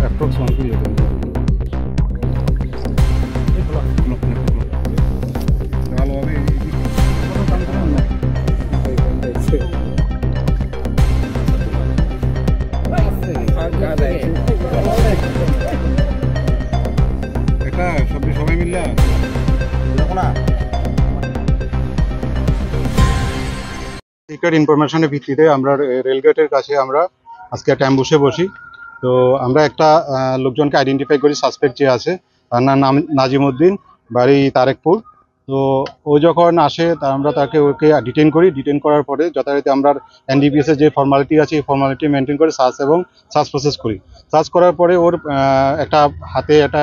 Approx 1 kilo ভালোভাবে এটা সবাই মিললে সিক্রেট ইনফরমেশনের ভিত্তিতে আমরা রেলগেটের কাছে আমরা আজকে একটা অ্যাম্বুশে বসি। তো আমরা একটা লোকজনকে আইডেন্টিফাই করি, সাসপেক্ট যে আছে তার নাম নাজিমউদ্দিন, বাড়ি তারেকপুর। তো ও যখন আসে আমরা ওকে ডিটেইন করি। ডিটেইন করার পরে যথারীতি আমরা এনডিপিএস এর যে ফর্মালিটি আছে এই ফর্মালিটি মেনটেন করে সার্চ প্রসেস করি। সার্চ করার পরে ওর একটা হাতে একটা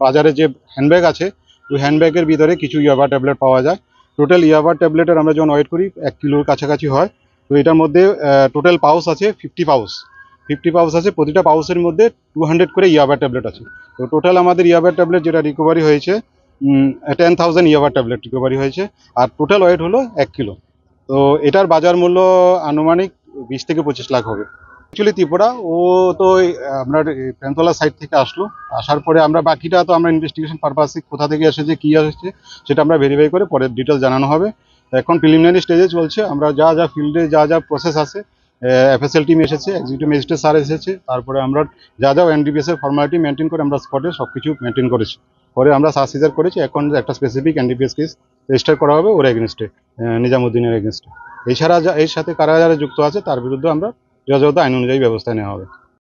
বাজারে যে হ্যান্ডব্যাগ আছে ওই হ্যান্ডব্যাগের ভিতরে কিছু ইয়াবা ট্যাবলেট পাওয়া যায়। টোটাল ইয়াবা ট্যাবলেটের আমরা যখন ওয়েট করি 1 কিলোর কাছাকাছি হয়। তো এটার মধ্যে টোটাল পাউচ আছে 50 পাউচ আছে। প্রতিটা পাউচের মধ্যে 200 করে ইয়াবা ট্যাবলেট আছে। তো টোটাল আমাদের ইয়াবা ট্যাবলেট যেটা রিকভারি হয়েছে 10,000 ইয়াবা ট্যাবলেট রিকভারি হয়েছে। আর টোটাল ওয়েট হলো 1 কিলো। তো এটার বাজার মূল্য আনুমানিক 20 থেকে 25 লাখ হবে। অ্যাকচুয়ালি ত্রিপুরা ও তো আপনার প্রেমতলা সাইড থেকে আসার পরে আমরা বাকিটা তো আমরা ইনভেস্টিগেশন পারপাসে কোথা থেকে এসেছে কী এসেছে সেটা আমরা ভেরিফাই করে পরে ডিটেলস জানানো হবে। এখন প্রিলিমিনারি স্টেজে চলছে। আমরা যা ফিল্ডে যা প্রসেস আছে, এফএসএল টিম এসেছে, এক্সিকিউটিভ ম্যাজিস্ট্রেট স্যার এসেছে, তারপরে আমরা যা এনডিপিএস এর ফর্মালিটি মেনটেন করে আমরা স্পটে সব কিছু মেনটেন করেছি। পরে আমরা সার্চ সিজার করেছি। এখন একটা স্পেসিফিক এনডিপিএস কেস রেজিস্টার করা হবে ওর এগেনস্টে, নিজামুদ্দিনের এগেনস্টে। এছাড়া এর সাথে কারা যারা যুক্ত আছে তার বিরুদ্ধে আমরা যথাযথ আইন অনুযায়ী ব্যবস্থা নেওয়া হবে।